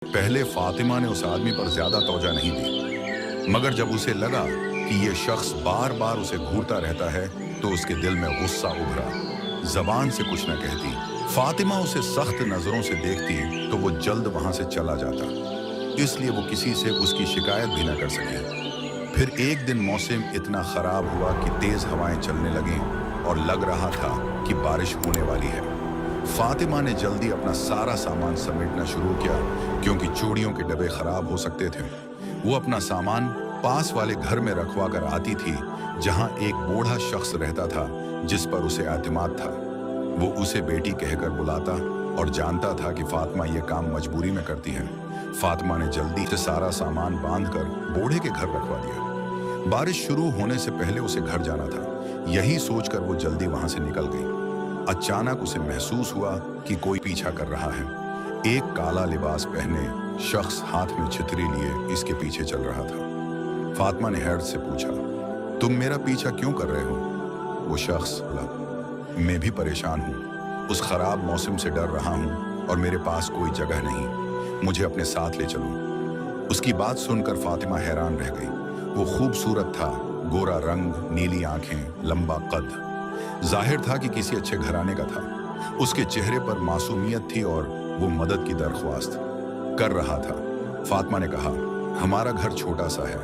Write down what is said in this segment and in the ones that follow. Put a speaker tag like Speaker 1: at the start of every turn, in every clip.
Speaker 1: पहले फातिमा ने उस आदमी पर ज्यादा तवज्जो नहीं दी, मगर जब उसे लगा कि ये शख्स बार बार उसे घूरता रहता है तो उसके दिल में गुस्सा उभरा। जबान से कुछ न कहती, फातिमा उसे सख्त नजरों से देखती तो वो जल्द वहां से चला जाता, इसलिए वो किसी से उसकी शिकायत भी न कर सकी। फिर एक दिन मौसम इतना खराब हुआ कि तेज हवाएं चलने लगीं और लग रहा था कि बारिश होने वाली है। फातिमा ने जल्दी अपना सारा सामान समेटना शुरू किया, क्योंकि चूड़ियों के डब्बे खराब हो सकते थे। वो अपना सामान पास वाले घर में रखवा कर आती थी, जहां एक बूढ़ा शख्स रहता था जिस पर उसे एतमाद था। वो उसे बेटी कहकर बुलाता और जानता था कि फातिमा ये काम मजबूरी में करती है। फातिमा ने जल्दी से सारा सामान बांधकर बूढ़े के घर रखवा दिया। बारिश शुरू होने से पहले उसे घर जाना था, यही सोचकर वो जल्दी वहां से निकल गई। अचानक उसे महसूस हुआ कि कोई पीछा कर रहा है। एक काला लिबास पहने शख्स हाथ में छतरी लिए इसके पीछे चल रहा था। फातिमा ने हैरत से पूछा, तुम मेरा पीछा क्यों कर रहे हो? वो शख्स बोला, मैं भी परेशान हूँ, उस खराब मौसम से डर रहा हूँ और मेरे पास कोई जगह नहीं, मुझे अपने साथ ले चलो। उसकी बात सुनकर फातिमा हैरान रह गई। वो खूबसूरत था, गोरा रंग, नीली आंखें, लंबा कद। जाहिर था कि किसी अच्छे घराने का था। उसके चेहरे पर मासूमियत थी और वो मदद की दरख्वास्त कर रहा था। फातिमा ने कहा, हमारा घर छोटा सा है,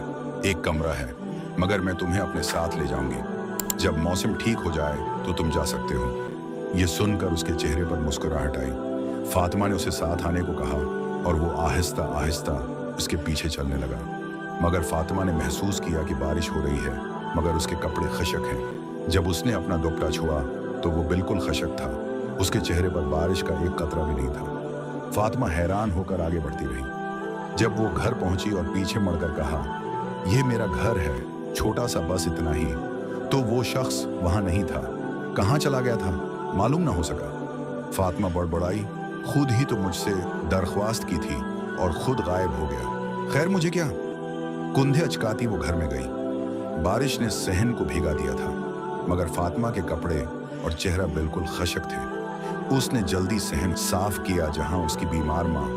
Speaker 1: एक कमरा है, मगर मैं तुम्हें अपने साथ ले जाऊंगी। जब मौसम ठीक हो जाए तो तुम जा सकते हो। ये सुनकर उसके चेहरे पर मुस्कुराहट आई। फातिमा ने उसे साथ आने को कहा और वो आहिस्ता आहिस्ता उसके पीछे चलने लगा। मगर फातिमा ने महसूस किया कि बारिश हो रही है, मगर उसके कपड़े खशक हैं। जब उसने अपना दुपट्टा छुआ तो वो बिल्कुल खशक था, उसके चेहरे पर बारिश का एक कतरा भी नहीं था। फातिमा हैरान होकर आगे बढ़ती रही। जब वो घर पहुंची और पीछे मुड़कर कहा, यह मेरा घर है, छोटा सा, बस इतना ही, तो वो शख्स वहां नहीं था। कहाँ चला गया था मालूम ना हो सका। फातिमा बड़बड़ाई, खुद ही तो मुझसे दरख्वास्त की थी और खुद गायब हो गया। खैर मुझे क्या। कुंधे अचकाती वो घर में गई। बारिश ने सहन को भीगा दिया था, मगर फातिमा के कपड़े और चेहरा बिल्कुल खशक थे। उसने जल्दी सहन साफ किया जहां उसकी बीमार माँ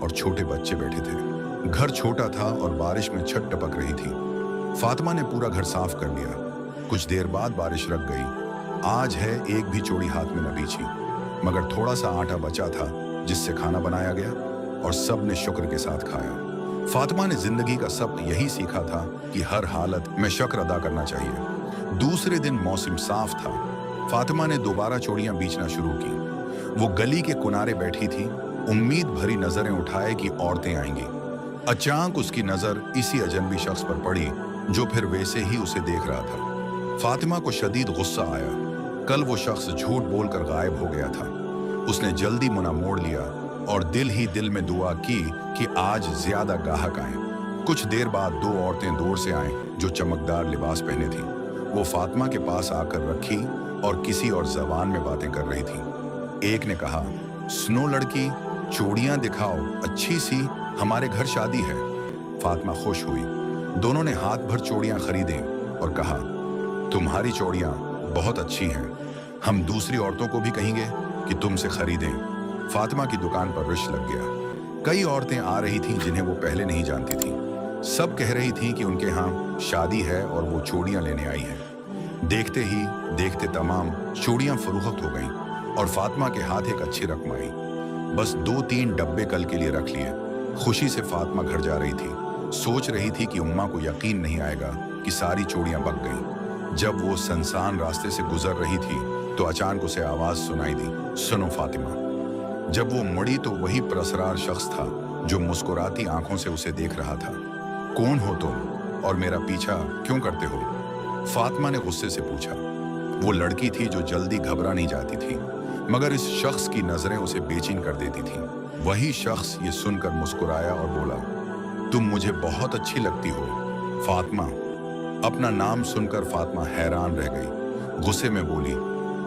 Speaker 1: और छोटे बच्चे बैठे थे। घर छोटा था और बारिश में छत टपक रही थी। फातिमा ने पूरा घर साफ कर लिया। कुछ देर बाद बारिश रुक गई। आज है एक भी चूड़ी हाथ में न बीछी, मगर थोड़ा सा आटा बचा था जिससे खाना बनाया गया और सब ने शुक्र के साथ खाया। फातिमा ने जिंदगी का सबक यही सीखा था कि हर हालत में शुक्र अदा करना चाहिए। दूसरे दिन मौसम साफ था। फातिमा ने दोबारा चूड़ियां बीचना शुरू की। वो गली के किनारे बैठी थी, उम्मीद भरी नजरें उठाए कि औरतें आएंगी। अचानक उसकी नजर इसी अजनबी शख्स पर पड़ी जो फिर वैसे ही उसे देख रहा था। फातिमा को शदीद गुस्सा आया। कल वो शख्स झूठ बोलकर गायब हो गया था। उसने जल्दी मुना मोड़ लिया और दिल ही दिल में दुआ की कि आज ज्यादा गाहक आए। कुछ देर बाद दो औरतें दूर से आईं जो चमकदार लिबास पहने थीं। वो फातिमा के पास आकर रखी और किसी और जबान में बातें कर रही थीं। एक ने कहा, सुनो लड़की, चूड़ियां दिखाओ अच्छी सी, हमारे घर शादी है। फातिमा खुश हुई। दोनों ने हाथ भर चूड़ियां खरीदें और कहा, तुम्हारी चूड़ियां बहुत अच्छी हैं, हम दूसरी औरतों को भी कहेंगे कि तुमसे खरीदें। फातिमा की दुकान पर रश लग गया। कई औरतें आ रही थीं जिन्हें वो पहले नहीं जानती थीं। सब कह रही थीं कि उनके यहाँ शादी है और वो चूड़ियां लेने आई हैं। देखते ही देखते तमाम चूड़ियां फरोख्त हो गईं और फातिमा के हाथ एक अच्छी रकम आई। बस 2-3 डब्बे कल के लिए रख लिए। खुशी से फातिमा घर जा रही थी। सोच रही थी कि उम्मा को यकीन नहीं आएगा कि सारी चूड़ियां बक गईं। जब वो सुनसान रास्ते से गुजर रही थी तो अचानक उसे आवाज सुनाई दी, सुनो फातिमा। जब वो मुड़ी तो वही पुरस्कार शख्स था जो मुस्कुराती आंखों से उसे देख रहा था। कौन हो तुम और मेरा पीछा क्यों करते हो? फातिमा ने गुस्से से पूछा। वो लड़की थी जो जल्दी घबरा नहीं जाती थी, मगर इस शख्स की नजरें उसे बेचैन कर देती थीं। वही शख्स ये सुनकर मुस्कुराया और बोला, तुम मुझे बहुत अच्छी लगती हो फातिमा। अपना नाम सुनकर फातिमा हैरान रह गई। गुस्से में बोली,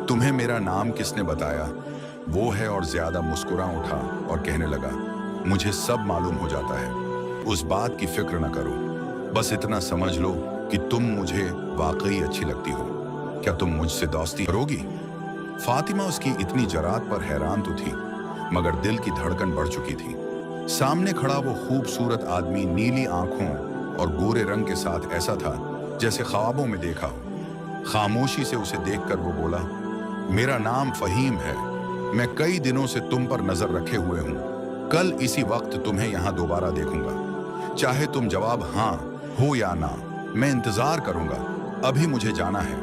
Speaker 1: तुम्हें मेरा नाम किसने बताया? वो है और ज्यादा मुस्कुरा उठा और कहने लगा, मुझे सब मालूम हो जाता है, उस बात की फिक्र न करो, बस इतना समझ लो कि तुम मुझे वाकई अच्छी लगती हो। क्या तुम मुझसे दोस्ती करोगी? फातिमा उसकी इतनी जरात पर हैरान तो थी, मगर दिल की धड़कन बढ़ चुकी थी। सामने खड़ा वो खूबसूरत आदमी नीली आंखों और गोरे रंग के साथ ऐसा था जैसे ख्वाबों में देखा हो। खामोशी से उसे देखकर वो बोला, मेरा नाम फहीम है, मैं कई दिनों से तुम पर नजर रखे हुए हूँ। कल इसी वक्त तुम्हें यहाँ दोबारा देखूंगा, चाहे तुम जवाब हाँ हो या ना, मैं इंतजार करूंगा, अभी मुझे जाना है।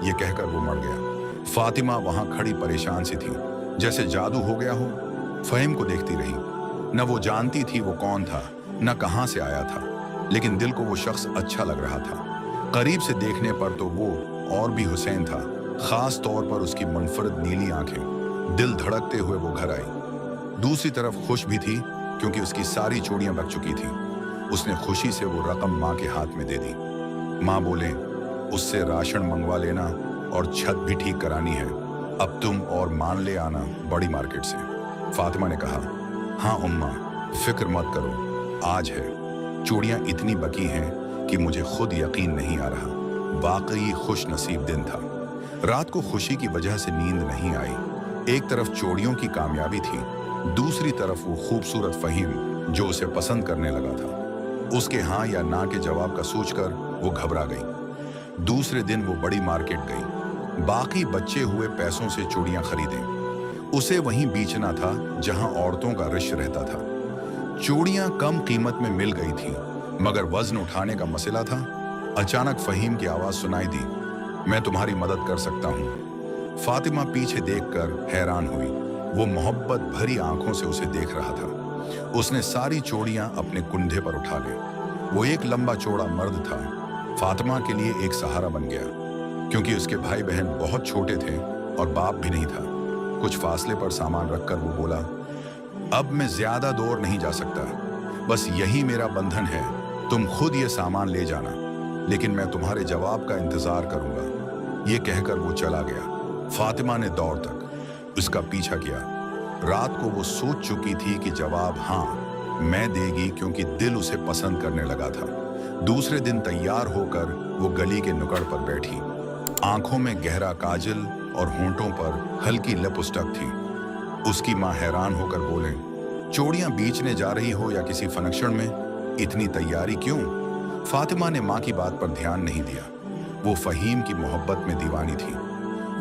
Speaker 1: ये कहकर वो मर गया। फातिमा वहां खड़ी परेशान सी थी, जैसे जादू हो गया हो। फहीम को देखती रही, न वो जानती थी वो कौन था, न कहां से आया था, लेकिन दिल को वो शख्स अच्छा लग रहा था। करीब से देखने पर तो वो और भी हुसैन था, खास तौर पर उसकी मुनफरद नीली आंखें। दिल धड़कते हुए वो घर आई। दूसरी तरफ खुश भी थी, क्योंकि उसकी सारी चूड़ियां बच चुकी थी। उसने खुशी से वो रकम माँ के हाथ में दे दी। माँ बोले, उससे राशन मंगवा लेना और छत भी ठीक करानी है, अब तुम और मान ले आना बड़ी मार्केट से। फातिमा ने कहा, हाँ उम्मा, फिक्र मत करो, आज है। चूड़ियां इतनी बकी हैं कि मुझे खुद यकीन नहीं आ रहा। वाकई खुश नसीब दिन था। रात को खुशी की वजह से नींद नहीं आई। एक तरफ चूड़ियों की कामयाबी थी, दूसरी तरफ वो खूबसूरत फहीम जो उसे पसंद करने लगा था। उसके हाँ या ना के जवाब का सोचकर वो घबरा गई। दूसरे दिन वो बड़ी मार्केट गई, बाकी बचे हुए पैसों से चूड़ियां खरीदें। उसे वहीं बेचना था जहां औरतों का रश रहता था। चूड़ियां कम कीमत में मिल गई थी, मगर वजन उठाने का मसला था। अचानक फहीम की आवाज सुनाई दी, मैं तुम्हारी मदद कर सकता हूँ। फातिमा पीछे देखकर हैरान हुई। वो मोहब्बत भरी आंखों से उसे देख रहा था। उसने सारी चूड़ियां अपने कुंधे पर उठा ली। वो एक लंबा चौड़ा मर्द था, फातिमा के लिए एक सहारा बन गया, क्योंकि उसके भाई बहन बहुत छोटे थे और बाप भी नहीं था। कुछ फासले पर सामान रखकर वो बोला, अब मैं ज्यादा दूर नहीं जा सकता, बस यही मेरा बंधन है, तुम खुद ये सामान ले जाना, लेकिन मैं तुम्हारे जवाब का इंतजार करूंगा। ये कहकर वो चला गया। फातिमा ने दौड़ तक उसका पीछा किया। रात को वो सोच चुकी थी कि जवाब हाँ मैं देगी, क्योंकि दिल उसे पसंद करने लगा था। दूसरे दिन तैयार होकर वो गली के नुक्कड़ पर बैठी। आंखों में गहरा काजल और होंठों पर हल्की लिपस्टिक थी। उसकी माँ हैरान होकर बोले, चूड़ियां बेचने जा रही हो या किसी फंक्शन में, इतनी तैयारी क्यों? फातिमा ने माँ की बात पर ध्यान नहीं दिया। वो फहीम की मोहब्बत में दीवानी थी।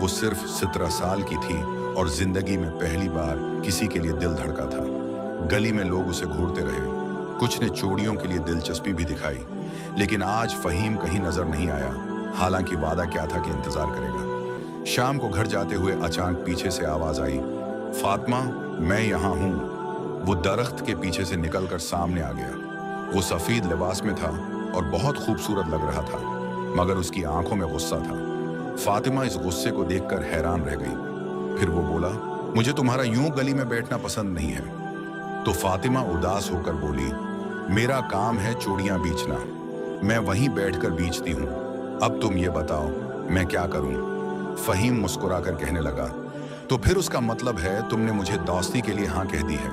Speaker 1: वो सिर्फ 17 साल की थी और जिंदगी में पहली बार किसी के लिए दिल धड़का था। गली में लोग उसे घूरते रहे। कुछ ने चूड़ियों के लिए दिलचस्पी भी दिखाई, लेकिन आज फहीम कहीं नजर नहीं आया। हालांकि वादा क्या था कि इंतजार करेगा। शाम को घर जाते हुए अचानक पीछे से आवाज आई, फातिमा, मैं यहाँ हूँ। वो दरख्त के पीछे से निकलकर सामने आ गया। वो सफेद लिबास में था और बहुत खूबसूरत लग रहा था, मगर उसकी आंखों में गुस्सा था। फातिमा इस गुस्से को देखकर हैरान रह गई। फिर वो बोला, मुझे तुम्हारा यूं गली में बैठना पसंद नहीं है। तो फातिमा उदास होकर बोली, मेरा काम है चूड़ियां बेचना, मैं वहीं बैठकर बेचती हूँ। अब तुम ये बताओ मैं क्या करूँ? फहीम मुस्कुराकर कहने लगा, तो फिर उसका मतलब है तुमने मुझे दोस्ती के लिए हाँ कह दी है।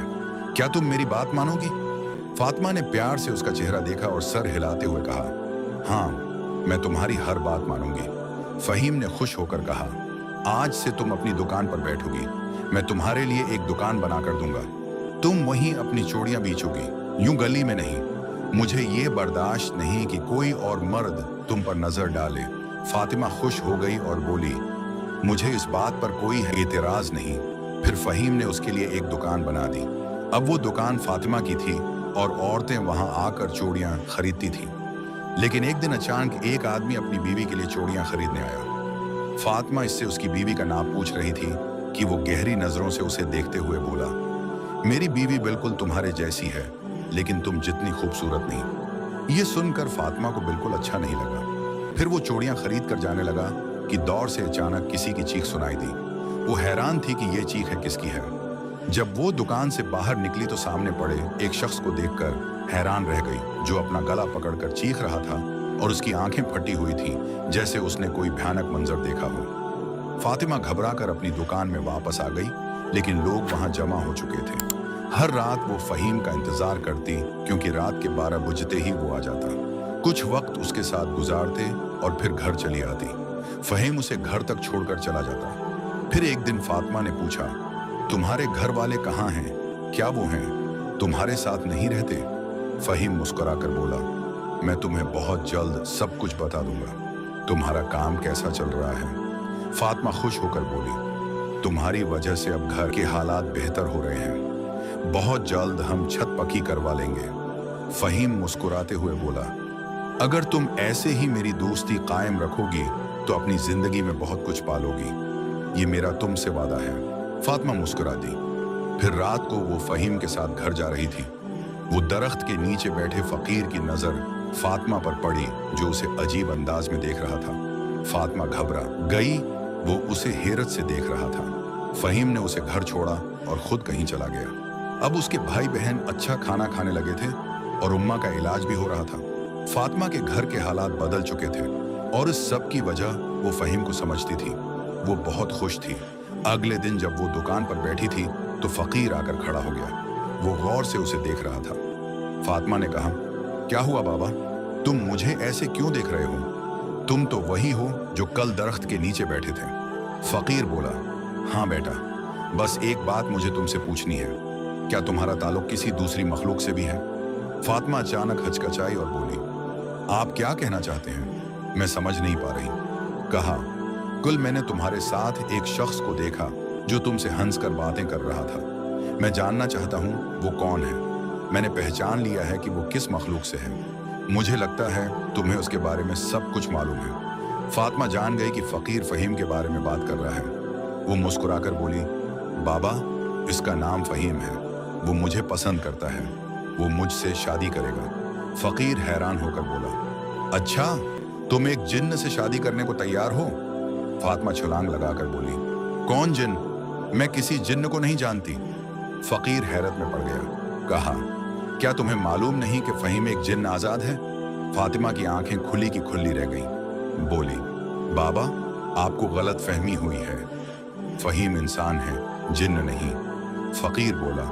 Speaker 1: क्या तुम मेरी बात मानोगी? फातिमा ने प्यार से उसका चेहरा देखा और सर हिलाते हुए कहा, हाँ मैं तुम्हारी हर बात मानूंगी। फहीम ने खुश होकर कहा, आज से तुम अपनी दुकान पर बैठोगी, मैं तुम्हारे लिए एक दुकान बनाकर दूंगा। तुम वहीं अपनी चूड़ियां बेचोगी, यूं गली में नहीं। मुझे ये बर्दाश्त नहीं कि कोई और मर्द तुम पर नजर डाले। फातिमा खुश हो गई और बोली, मुझे इस बात पर कोई एतराज नहीं। फिर फहीम ने उसके लिए एक दुकान बना दी। अब वो दुकान फातिमा की थी और औरतें वहां आकर चूड़ियां खरीदती थीं। लेकिन एक दिन अचानक एक आदमी अपनी बीवी के लिए चूड़ियां खरीदने आया। फातिमा इससे उसकी बीवी का नाम पूछ रही थी कि वो गहरी नजरों से उसे देखते हुए बोला, मेरी बीवी बिल्कुल तुम्हारे जैसी है, लेकिन तुम जितनी खूबसूरत नहीं। ये सुनकर फातिमा को बिल्कुल अच्छा नहीं लगा। फिर वो चूड़ियां खरीद कर जाने लगा कि दौर से अचानक किसी की चीख सुनाई दी। वो हैरान थी कि ये चीख है किसकी है। जब वो दुकान से बाहर निकली तो सामने पड़े एक शख्स को देखकर हैरान रह गई, जो अपना गला पकड़कर चीख रहा था और उसकी आंखें फटी हुई थी, जैसे उसने कोई भयानक मंजर देखा हो। फातिमा घबराकर अपनी दुकान में वापस आ गई, लेकिन लोग वहां जमा हो चुके थे। हर रात वो फहीम का इंतजार करती, क्योंकि रात के 12 बजते ही वो आ जाता। कुछ वक्त उसके साथ गुजारते और फिर घर चली आती। फहीम उसे घर तक छोड़कर चला जाता। फिर एक दिन फातिमा ने पूछा, तुम्हारे घर वाले कहाँ हैं? क्या वो हैं? तुम्हारे साथ नहीं रहते? फहीम मुस्कुराकर बोला, मैं तुम्हें बहुत जल्द सब कुछ बता दूंगा। तुम्हारा काम कैसा चल रहा है? फातिमा खुश होकर बोली, तुम्हारी वजह से अब घर के हालात बेहतर हो रहे हैं। बहुत जल्द हम छत पक्की करवा लेंगे। फहीम मुस्कुराते हुए बोला, अगर तुम ऐसे ही मेरी दोस्ती कायम रखोगी तो अपनी जिंदगी में बहुत कुछ पालोगी। ये मेरा तुमसे वादा है। फातिमा मुस्कुरा दी। फिर रात को वो फहीम के साथ घर जा रही थी। वो दरख्त के नीचे बैठे फकीर की नजर फातिमा पर पड़ी, जो उसे अजीब अंदाज में देख रहा था। फातिमा घबरा गई। वो उसे हैरत से देख रहा था। फहीम ने उसे घर छोड़ा और खुद कहीं चला गया। अब उसके भाई बहन अच्छा खाना खाने लगे थे और उम्मा का इलाज भी हो रहा था। फातिमा के घर के हालात बदल चुके थे और इस सब की वजह वो फहीम को समझती थी। वो बहुत खुश थी। अगले दिन जब वो दुकान पर बैठी थी तो फकीर आकर खड़ा हो गया। वो गौर से उसे देख रहा था। फातिमा ने कहा, क्या हुआ बाबा, तुम मुझे ऐसे क्यों देख रहे हो? तुम तो वही हो जो कल दरख्त के नीचे बैठे थे। फकीर बोला, हाँ बेटा, बस एक बात मुझे तुमसे पूछनी है। क्या तुम्हारा ताल्लुक किसी दूसरी मखलूक से भी है? फातिमा अचानक हचकचाई और बोली, आप क्या कहना चाहते हैं? मैं समझ नहीं पा रही। कहा, कल मैंने तुम्हारे साथ एक शख्स को देखा जो तुमसे हंसकर बातें कर रहा था। मैं जानना चाहता हूँ वो कौन है। मैंने पहचान लिया है कि वो किस मखलूक से है। मुझे लगता है तुम्हें उसके बारे में सब कुछ मालूम है। फातिमा जान गई कि फकीर फहीम के बारे में बात कर रहा है। वो मुस्कुराकर बोली, बाबा, इसका नाम फहीम है। वो मुझे पसंद करता है। वो मुझसे शादी करेगा। फकीर हैरान होकर बोला, अच्छा, तुम एक जिन्न से शादी करने को तैयार हो? फातिमा छलांग लगाकर बोली, कौन जिन्न? मैं किसी जिन्न को नहीं जानती। फकीर हैरत में पड़ गया। कहा, क्या तुम्हें मालूम नहीं कि फहीम एक जिन्न आजाद है? फातिमा की आंखें खुली की खुली रह गईं। बोली, बाबा, आपको गलत फहमी हुई है। फहीम इंसान है, जिन्न नहीं। फकीर बोला,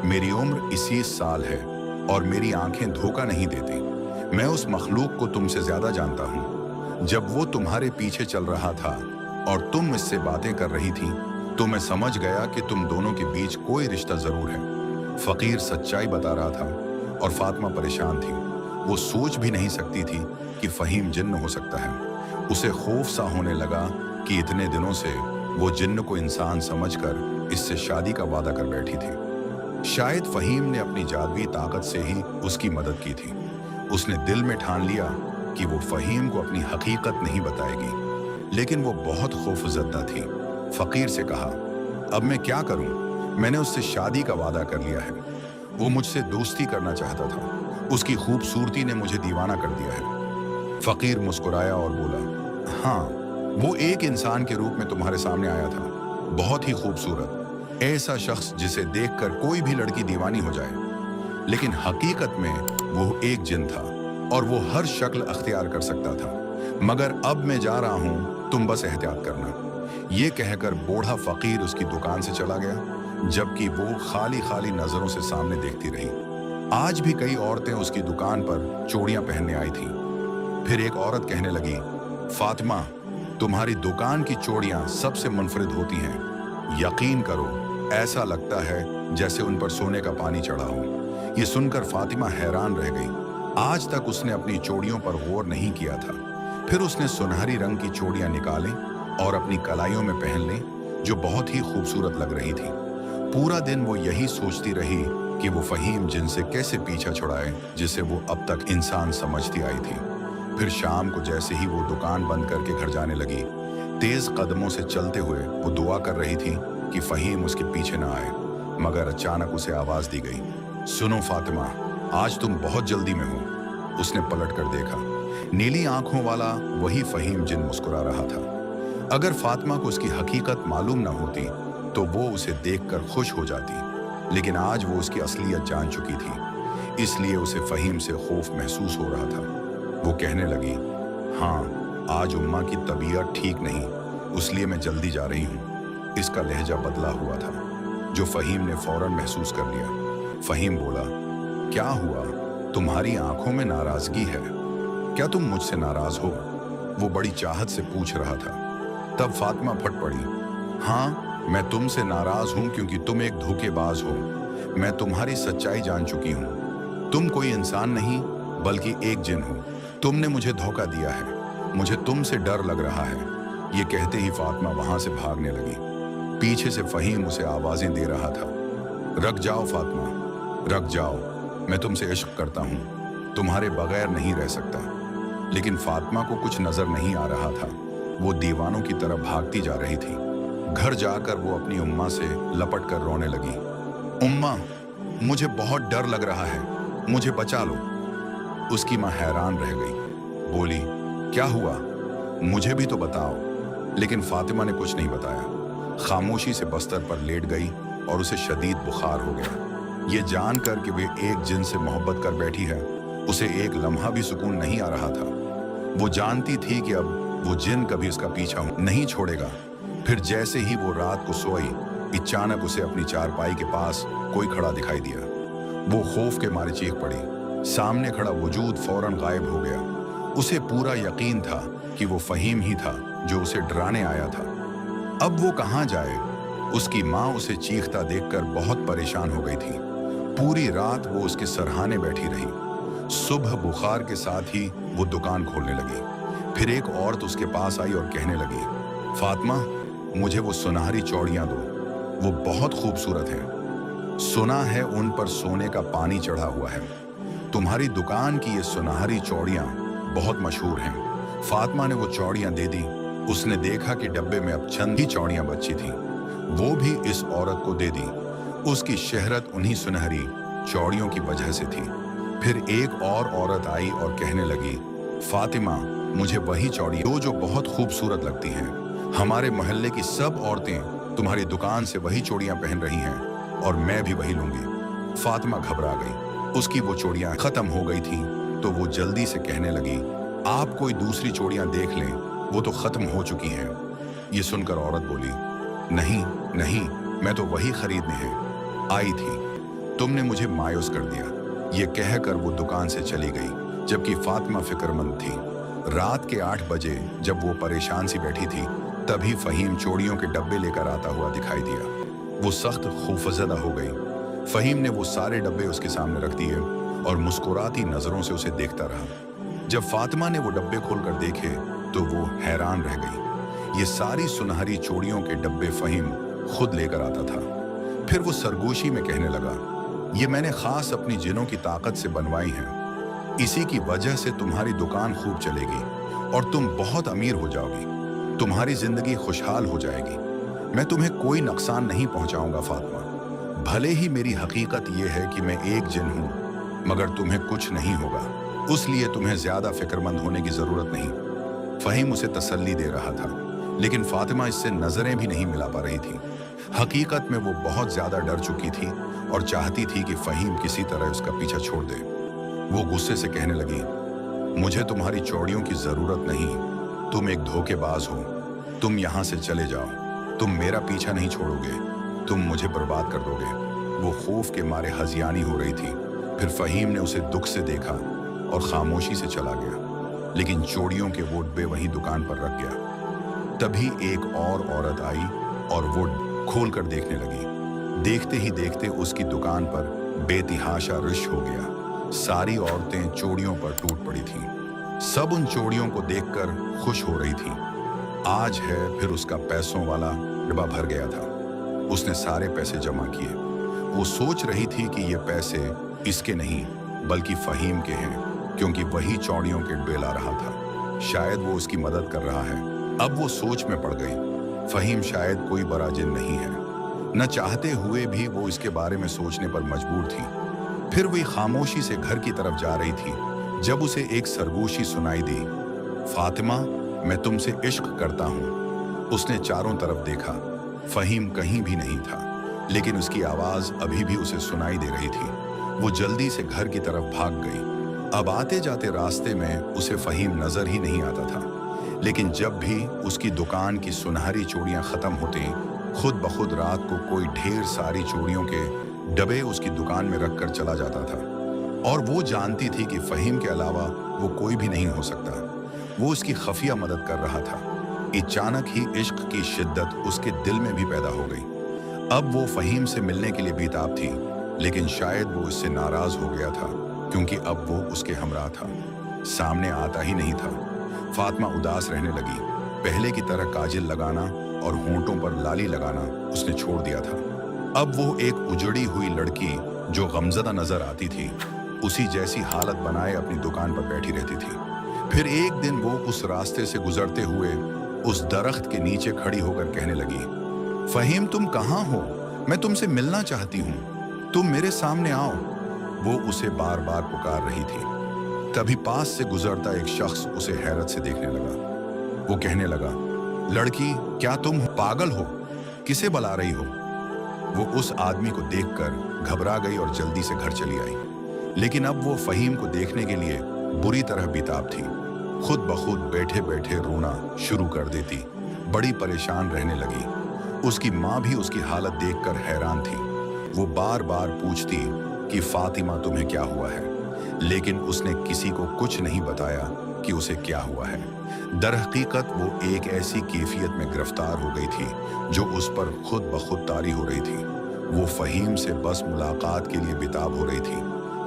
Speaker 1: मेरी उम्र 21 साल है और मेरी आंखें धोखा नहीं देती। मैं उस मखलूक को तुमसे ज्यादा जानता हूँ। जब वो तुम्हारे पीछे चल रहा था और तुम इससे बातें कर रही थी तो मैं समझ गया कि तुम दोनों के बीच कोई रिश्ता जरूर है। फकीर सच्चाई बता रहा था और फातिमा परेशान थी। वो सोच भी नहीं सकती थी कि फहीम जिन्न हो सकता है। उसे खौफ सा होने लगा कि इतने दिनों से वो जिन्न को इंसान समझकर इससे शादी का वादा कर बैठी थी। शायद फहीम ने अपनी जादुई ताकत से ही उसकी मदद की थी। उसने दिल में ठान लिया कि वो फहीम को अपनी हकीकत नहीं बताएगी, लेकिन वो बहुत खौफजदा थी। फकीर से कहा, अब मैं क्या करूं? मैंने उससे शादी का वादा कर लिया है। वो मुझसे दोस्ती करना चाहता था। उसकी खूबसूरती ने मुझे दीवाना कर दिया है। फकीर मुस्कुराया और बोला, हाँ, वो एक इंसान के रूप में तुम्हारे सामने आया था, बहुत ही खूबसूरत, ऐसा शख्स जिसे देखकर कोई भी लड़की दीवानी हो जाए। लेकिन हकीकत में वो एक जिन था और वो हर शक्ल अख्तियार कर सकता था। मगर अब मैं जा रहा हूं, तुम बस एहतियात करना। ये कहकर बूढ़ा फकीर उसकी दुकान से चला गया, जबकि वो खाली खाली नजरों से सामने देखती रही। आज भी कई औरतें उसकी दुकान पर चूड़ियां पहनने आई थीं। फिर एक औरत कहने लगी, फातिमा, तुम्हारी दुकान की चूड़ियां सबसे मुनफरिद होती हैं। यकीन करो, ऐसा लगता है जैसे उन पर सोने का पानी चढ़ा हो। ये सुनकर फातिमा हैरान रह गई। आज तक उसने अपनी चूड़ियों पर गौर नहीं किया था। फिर उसने सुनहरी रंग की चूड़ियां निकाली और अपनी कलाइयों में पहन ली, जो बहुत ही खूबसूरत लग रही थी। पूरा दिन वो यही सोचती रही कि वो फहीम जिनसे कैसे पीछा छुड़ाए, जिसे वो अब तक इंसान समझती आई थी। फिर शाम को जैसे ही वो दुकान बंद करके घर जाने लगी, तेज कदमों से चलते हुए वो दुआ कर रही थी कि फहीम उसके पीछे न आए। मगर अचानक उसे आवाज दी गई, सुनो फातिमा, आज तुम बहुत जल्दी में हो। उसने पलट कर देखा। नीली आंखों वाला वही फहीम जिन मुस्कुरा रहा था। अगर फातिमा को उसकी हकीकत मालूम न होती तो वो उसे देखकर खुश हो जाती, लेकिन आज वो उसकी असलियत जान चुकी थी, इसलिए उसे फहीम से खौफ महसूस हो रहा था। वो कहने लगी, हाँ, आज उम्मा की तबीयत ठीक नहीं, इसलिए मैं जल्दी जा रही हूँ। इसका लहजा बदला हुआ था, जो फहीम ने फौरन महसूस कर लिया। फहीम बोला, क्या हुआ? तुम्हारी आंखों में नाराजगी है, क्या तुम मुझसे नाराज हो? वो बड़ी चाहत से पूछ रहा था। तब फातिमा फट पड़ी, हाँ, मैं तुमसे नाराज हूं क्योंकि तुम एक धोखेबाज हो। मैं तुम्हारी सच्चाई जान चुकी हूँ। तुम कोई इंसान नहीं बल्कि एक जिन हो। तुमने मुझे धोखा दिया है, मुझे तुमसे डर लग रहा है। ये कहते ही फातिमा वहां से भागने लगी। पीछे से फहीम उसे आवाजें दे रहा था, रख जाओ फातिमा, रख जाओ, मैं तुमसे इश्क करता हूँ, तुम्हारे बगैर नहीं रह सकता। लेकिन फातिमा को कुछ नजर नहीं आ रहा था। वो दीवानों की तरफ भागती जा रही थी। घर जाकर वो अपनी उम्मा से लपट कर रोने लगी। उम्मा, मुझे बहुत डर लग रहा है, मुझे बचा लो। उसकी माँ हैरान रह गई, बोली, क्या हुआ, मुझे भी तो बताओ। लेकिन फातिमा ने कुछ नहीं बताया। खामोशी से बस्तर पर लेट गई और उसे शदीद बुखार हो गया। ये जानकर कि वे एक जिन से मोहब्बत कर बैठी है, उसे एक लम्हा भी सुकून नहीं आ रहा था। वो जानती थी कि अब वो जिन कभी उसका पीछा नहीं छोड़ेगा। फिर जैसे ही वो रात को सोई, अचानक उसे अपनी चारपाई के पास कोई खड़ा दिखाई दिया। वो खौफ के मारे चीख पड़ी। सामने खड़ा वजूद फौरन गायब हो गया। उसे पूरा यकीन था कि वो फहीम ही था जो उसे डराने आया था। अब वो कहाँ जाए? उसकी माँ उसे चीखता देखकर बहुत परेशान हो गई थी। पूरी रात वो उसके सरहाने बैठी रही। सुबह बुखार के साथ ही वो दुकान खोलने लगी। फिर एक औरत उसके पास आई और कहने लगी, फातिमा, मुझे वो सुनहरी चौड़ियां दो, वो बहुत खूबसूरत हैं। सुना है उन पर सोने का पानी चढ़ा हुआ है। तुम्हारी दुकान की ये सुनहरी चौड़ियां बहुत मशहूर हैं। फातिमा ने वो चौड़ियां दे दी। उसने देखा कि डब्बे में अब चंद ही चौड़ियां बची थीं। वो भी इस औरत को दे दी। उसकी शहरत उन्हीं सुनहरी चौड़ियों की वजह से थी। फिर एक और औरत आई और कहने लगी, फातिमा, मुझे वही चौड़ी दो जो बहुत खूबसूरत लगती हैं। हमारे मोहल्ले की सब औरतें तुम्हारी दुकान से वही चूड़ियां पहन रही हैं और मैं भी वही लूंगी। फातिमा घबरा गई। उसकी वो चूड़ियां खत्म हो गई थीं, तो वो जल्दी से कहने लगी, आप कोई दूसरी चूड़ियां देख लें, वो तो खत्म हो चुकी हैं। ये सुनकर औरत बोली, नहीं नहीं, मैं तो वही खरीदने आई थी, तुमने मुझे मायूस कर दिया। ये कहकर वो दुकान से चली गई, जबकि फातिमा फिक्रमंद थी। रात के 8 बजे जब वो परेशान सी बैठी थी, तभी फहीम चूड़ियों के डब्बे लेकर आता हुआ दिखाई दिया। वो सख्त खौफजदा हो गई। फहीम ने वो सारे डब्बे उसके सामने रख दिए और मुस्कुराती नजरों से उसे देखता रहा। जब फातिमा ने वो डब्बे खोलकर देखे तो वो हैरान रह गई। ये सारी सुनहरी चूड़ियों के डब्बे फहीम खुद लेकर आता था। फिर वो सरगोशी में कहने लगा, ये मैंने खास अपनी जिनों की ताकत से बनवाई हैं। इसी की वजह से तुम्हारी दुकान खूब चलेगी और तुम बहुत अमीर हो जाओगी। तुम्हारी जिंदगी खुशहाल हो जाएगी। मैं तुम्हें कोई नुकसान नहीं पहुंचाऊंगा फातिमा। भले ही मेरी हकीकत ये है कि मैं एक जिन हूं, मगर तुम्हें कुछ नहीं होगा, उसलिए तुम्हें ज्यादा फिक्रमंद होने की जरूरत नहीं। फहीम उसे तसल्ली दे रहा था, लेकिन फातिमा इससे नजरें भी नहीं मिला पा रही थी। हकीकत में वो बहुत ज्यादा डर चुकी थी और चाहती थी कि फहीम किसी तरह उसका पीछा छोड़ दे। वो गुस्से से कहने लगी, मुझे तुम्हारी चौड़ियों की जरूरत नहीं, तुम एक धोखेबाज हो। तुम यहाँ से चले जाओ, तुम मेरा पीछा नहीं छोड़ोगे, तुम मुझे बर्बाद कर दोगे। वो खौफ के मारे हजियानी हो रही थी। फिर फहीम ने उसे दुख से देखा और खामोशी से चला गया, लेकिन चूड़ियों के वो डब्बे वहीं दुकान पर रख गया। तभी एक और औरत आई और वो खोल कर देखने लगी। देखते ही देखते उसकी दुकान पर बेतहाशा रश हो गया। सारी औरतें चूड़ियों पर टूट पड़ी थीं। सब उन चूड़ियों को देखकर खुश हो रही थीं। आज है फिर उसका पैसों वाला डिब्बा भर गया था। उसने सारे पैसे जमा किए। वो सोच रही थी कि ये पैसे इसके नहीं बल्कि फहीम के हैं, क्योंकि वही चौड़ियों के डिब्बे ला रहा था। शायद वो उसकी मदद कर रहा है। अब वो सोच में पड़ गई। फहीम शायद कोई बड़ा जिन नहीं है। न चाहते हुए भी वो इसके बारे में सोचने पर मजबूर थी। फिर वही खामोशी से घर की तरफ जा रही थी जब उसे एक सरगोशी सुनाई दी, फातिमा, मैं तुमसे इश्क करता हूँ। उसने चारों तरफ देखा। फहीम कहीं भी नहीं था, लेकिन उसकी आवाज अभी भी उसे सुनाई दे रही थी। वो जल्दी से घर की तरफ भाग गई। अब आते जाते रास्ते में उसे फहीम नजर ही नहीं आता था, लेकिन जब भी उसकी दुकान की सुनहरी चूड़ियां खत्म होती, खुद ब खुद रात को कोई ढेर सारी चूड़ियों के डब्बे उसकी दुकान में रखकर चला जाता था। और वो जानती थी कि फहीम के अलावा वो कोई भी नहीं हो सकता। वो उसकी खफिया मदद कर रहा था। अचानक ही इश्क की शिद्दत उसके दिल में भी पैदा हो गई। अब वो फहीम से मिलने के लिए बेताब थी। लेकिन शायद वो इससे नाराज हो गया था क्योंकि अब वो उसके हमरा था, सामने आता ही नहीं था। फातिमा उदास रहने लगी। पहले की तरह काजल लगाना और होंठों पर लाली लगाना उसने छोड़ दिया था। अब वो एक उजड़ी हुई लड़की जो गमजदा नजर आती थी, उसी जैसी हालत बनाए अपनी दुकान पर बैठी रहती थी। फिर एक दिन वो उस रास्ते से गुजरते हुए उस दरख्त के नीचे खड़ी होकर कहने लगी, फहीम तुम कहाँ हो? मैं तुमसे मिलना चाहती हूँ, तुम मेरे सामने आओ। वो उसे बार बार पुकार रही थी। तभी पास से गुजरता एक शख्स उसे हैरत से देखने लगा। वो कहने लगा, लड़की क्या तुम पागल हो? किसे बुला रही हो? वो उस आदमी को देखकर घबरा गई और जल्दी से घर चली आई। लेकिन अब वो फहीम को देखने के लिए बुरी तरह बेताब थी। खुद ब खुद बैठे बैठे रोना शुरू कर देती, बड़ी परेशान रहने लगी। उसकी माँ भी उसकी हालत देखकर हैरान थी। वो बार बार पूछती कि फातिमा तुम्हें क्या हुआ है, लेकिन उसने किसी को कुछ नहीं बताया कि उसे क्या हुआ है। दरहकीकत वो एक ऐसी कैफियत में गिरफ्तार हो गई थी जो उस पर खुद ब खुद तारी हो रही थी। वो फहीम से बस मुलाकात के लिए बेताब हो रही थी।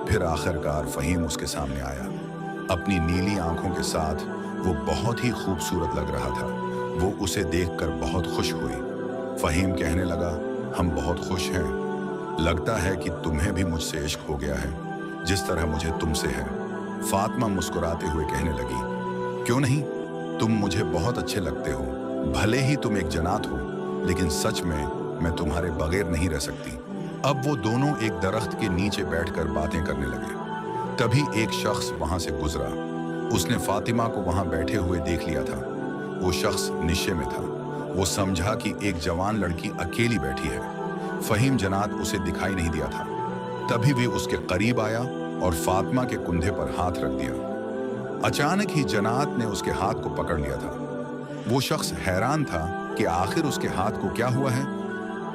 Speaker 1: फिर आखिरकार फहीम उसके सामने आया। अपनी नीली आंखों के साथ वो बहुत ही खूबसूरत लग रहा था। वो उसे देखकर बहुत खुश हुई। फहीम कहने लगा, हम बहुत खुश हैं। लगता है कि तुम्हें भी मुझसे इश्क हो गया है जिस तरह मुझे तुमसे है। फातिमा मुस्कुराते हुए कहने लगी, क्यों नहीं, तुम मुझे बहुत अच्छे लगते हो। भले ही तुम एक जनात हो, लेकिन सच में मैं तुम्हारे बगैर नहीं रह सकती। अब वो दोनों एक दरख्त के नीचे बैठकर बातें करने लगे। तभी एक शख्स वहां से गुजरा। उसने फातिमा को वहां बैठे हुए देख लिया था। वो शख्स निशे में था। वो समझा कि एक जवान लड़की अकेली बैठी है। फहीम जनात उसे दिखाई नहीं दिया था। तभी वे उसके करीब आया और फातिमा के कुंधे पर हाथ रख दिया। अचानक ही जनात ने उसके हाथ को पकड़ लिया था। वो शख्स हैरान था कि आखिर उसके हाथ को क्या हुआ है,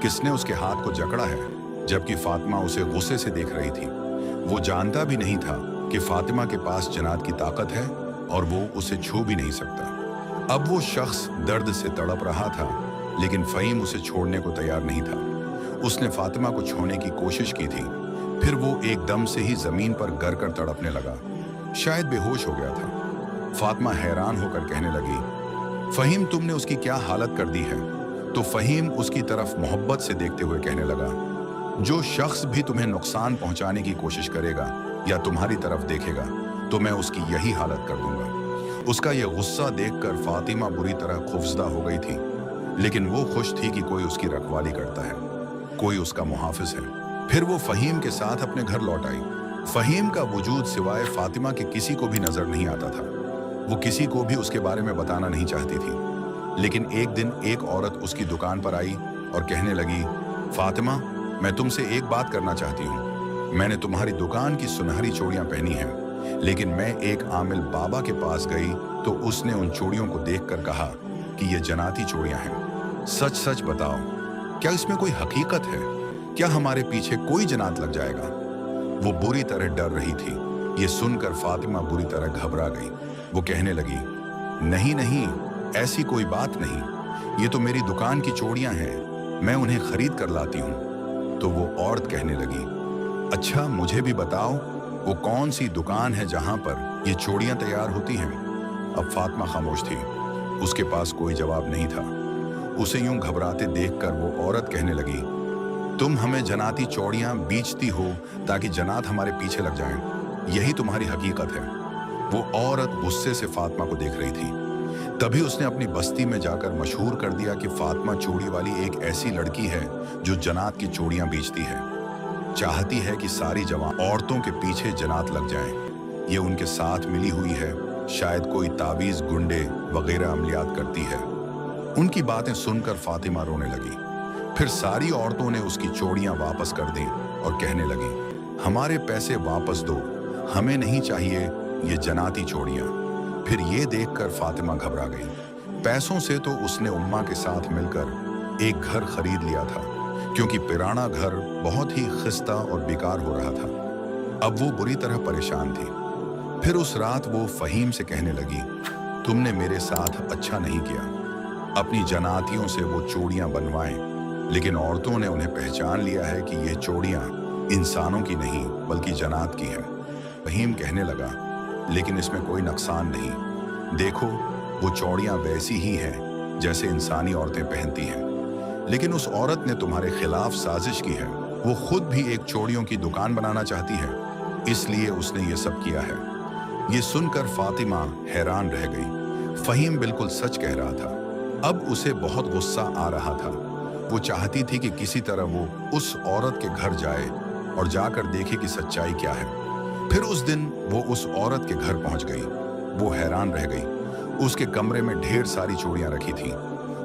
Speaker 1: किसने उसके हाथ को जकड़ा है, जबकि फातिमा उसे गुस्से से देख रही थी। वो जानता भी नहीं था कि फातिमा के पास जनात की ताकत है और वो उसे छू भी नहीं सकता। अब वो शख्स दर्द से तड़प रहा था, लेकिन फहीम उसे छोड़ने को तैयार नहीं था। उसने फातिमा को छूने की कोशिश की थी। फिर वो एकदम से ही जमीन पर गिर कर तड़पने लगा, शायद बेहोश हो गया था। फातिमा हैरान होकर कहने लगी, फहीम तुमने उसकी क्या हालत कर दी है? तो फहीम उसकी तरफ मोहब्बत से देखते हुए कहने लगा, जो शख्स भी तुम्हें नुकसान पहुंचाने की कोशिश करेगा या तुम्हारी तरफ देखेगा तो मैं उसकी यही हालत कर दूंगा। उसका यह गुस्सा देखकर फातिमा बुरी तरह खौफजदा हो गई थी, लेकिन वो खुश थी कि कोई उसकी रखवाली करता है, कोई उसका मुहाफिज है। फिर वो फहीम के साथ अपने घर लौट आई। फहीम का वजूद सिवाय फातिमा के किसी को भी नजर नहीं आता था। वो किसी को भी उसके बारे में बताना नहीं चाहती थी। लेकिन एक दिन एक औरत उसकी दुकान पर आई और कहने लगी, फातिमा मैं तुमसे एक बात करना चाहती हूँ। मैंने तुम्हारी दुकान की सुनहरी चूड़ियाँ पहनी हैं, लेकिन मैं एक आमिल बाबा के पास गई तो उसने उन चूड़ियों को देखकर कहा कि ये जनाती चूड़ियाँ हैं। सच सच बताओ, क्या इसमें कोई हकीकत है? क्या हमारे पीछे कोई जनात लग जाएगा? वो बुरी तरह डर रही थी। ये सुनकर फातिमा बुरी तरह घबरा गई। वो कहने लगी, नहीं नहीं, ऐसी कोई बात नहीं, ये तो मेरी दुकान की चूड़ियाँ हैं, मैं उन्हें खरीद कर लाती हूँ। तो वो औरत कहने लगी, अच्छा मुझे भी बताओ वो कौन सी दुकान है जहां पर ये चूड़ियां तैयार होती हैं? अब फातिमा खामोश थी। उसके पास कोई जवाब नहीं था। उसे यूं घबराते देखकर वो औरत कहने लगी, तुम हमें जनाती चूड़ियां बेचती हो ताकि जनात हमारे पीछे लग जाएं, यही तुम्हारी हकीकत है। वो औरत गुस्से से फातिमा को देख रही थी। तभी उसने अपनी बस्ती में जाकर मशहूर कर दिया कि फातिमा चूड़ी वाली एक ऐसी लड़की है जो जनात की चूड़ियां बेचती है, चाहती है कि सारी जवान औरतों के पीछे जनात लग जाएं। ये उनके साथ मिली हुई है, शायद कोई तावीज गुंडे वगैरह अमलियात करती है। उनकी बातें सुनकर फातिमा रोने लगी। फिर सारी औरतों ने उसकी चूड़ियां वापस कर दी और कहने लगी, हमारे पैसे वापस दो, हमें नहीं चाहिए ये जनाती चूड़ियां। फिर ये देखकर फातिमा घबरा गई। पैसों से तो उसने उम्मा के साथ मिलकर एक घर खरीद लिया था, क्योंकि पुराना घर बहुत ही खस्ता और बेकार हो रहा था। अब वो बुरी तरह परेशान थी। फिर उस रात वो फहीम से कहने लगी, तुमने मेरे साथ अच्छा नहीं किया। अपनी जनातियों से वो चूड़ियां बनवाएं, लेकिन औरतों ने उन्हें पहचान लिया है कि ये चूड़ियां इंसानों की नहीं बल्कि जन्नत की है। फहीम कहने लगा, लेकिन इसमें कोई नुकसान नहीं। देखो, वो चौड़ियां वैसी ही हैं जैसे इंसानी औरतें पहनती हैं। लेकिन उस औरत ने तुम्हारे खिलाफ साजिश की है। वो खुद भी एक चौड़ियों की दुकान बनाना चाहती है, इसलिए उसने ये सब किया है। ये सुनकर फातिमा हैरान रह गई। फहीम बिल्कुल सच कह रहा था। अब उसे बहुत गुस्सा आ रहा था। वो चाहती थी कि किसी तरह वो उस औरत के घर जाए और जाकर देखे कि सच्चाई क्या है। फिर उस दिन वो उस औरत के घर पहुंच गई। वो हैरान रह गई। उसके कमरे में ढेर सारी चूड़ियां रखी थीं।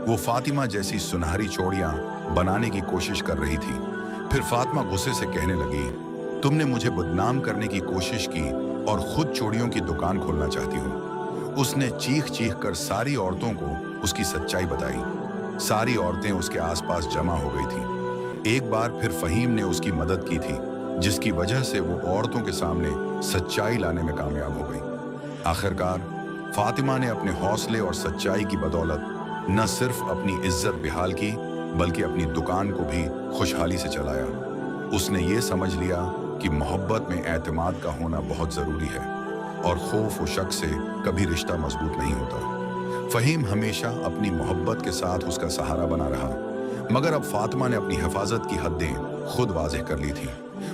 Speaker 1: वो फातिमा जैसी सुनहरी चूड़ियां बनाने की कोशिश कर रही थी। फिर फातिमा गुस्से से कहने लगी, तुमने मुझे बदनाम करने की कोशिश की और खुद चूड़ियों की दुकान खोलना चाहती हो। उसने चीख चीख कर सारी औरतों को उसकी सच्चाई बताई। सारी औरतें उसके आसपास जमा हो गई थीं। एक बार फिर फहीम ने उसकी मदद की थी, जिसकी वजह से वो औरतों के सामने सच्चाई लाने में कामयाब हो गई। आखिरकार फातिमा ने अपने हौसले और सच्चाई की बदौलत न सिर्फ अपनी इज्जत बेहाल की, बल्कि अपनी दुकान को भी खुशहाली से चलाया। उसने ये समझ लिया कि मोहब्बत में एतमाद का होना बहुत ज़रूरी है और खौफ व शक से कभी रिश्ता मजबूत नहीं होता। फहीम हमेशा अपनी मोहब्बत के साथ उसका सहारा बना रहा, मगर अब फातिमा ने अपनी हिफाजत की हदें खुद वाज़ेह कर ली थी।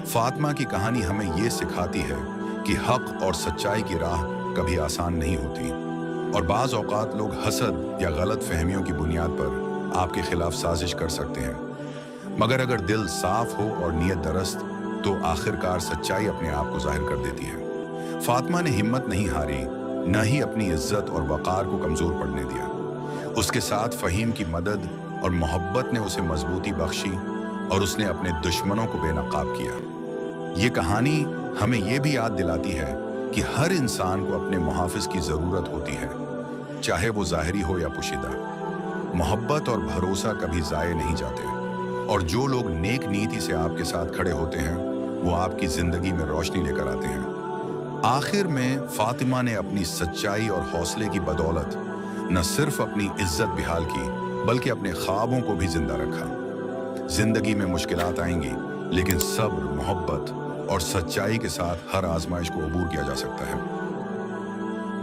Speaker 1: फातिमा की कहानी हमें ये सिखाती है कि हक और सच्चाई की राह कभी आसान नहीं होती और बाज़ औक़ात लोग हसद या गलत फहमियों की बुनियाद पर आपके खिलाफ साजिश कर सकते हैं, मगर अगर दिल साफ हो और नीयत दरस्त तो आखिरकार सच्चाई अपने आप को जाहिर कर देती है। फातिमा ने हिम्मत नहीं हारी, न ही अपनी इज्जत और वक़ार को कमज़ोर पड़ने दिया। उसके साथ फ़हीम की मदद और मोहब्बत ने उसे मजबूती बख्शी और उसने अपने दुश्मनों को बेनकाब किया। ये कहानी हमें ये भी याद दिलाती है कि हर इंसान को अपने मुहाफ़िज़ की ज़रूरत होती है, चाहे वो ज़ाहिरी हो या पोशीदा। मोहब्बत और भरोसा कभी ज़ाये नहीं जाते और जो लोग नेक नीति से आपके साथ खड़े होते हैं वो आपकी ज़िंदगी में रोशनी लेकर आते हैं। आखिर में फातिमा ने अपनी सच्चाई और हौसले की बदौलत न सिर्फ अपनी इज्जत बेहाल की, बल्कि अपने ख्वाबों को भी जिंदा रखा। जिंदगी में मुश्किलात आएंगी, लेकिन सब्र, मोहब्बत और सच्चाई के साथ हर आजमाइश को अबूर किया जा सकता है।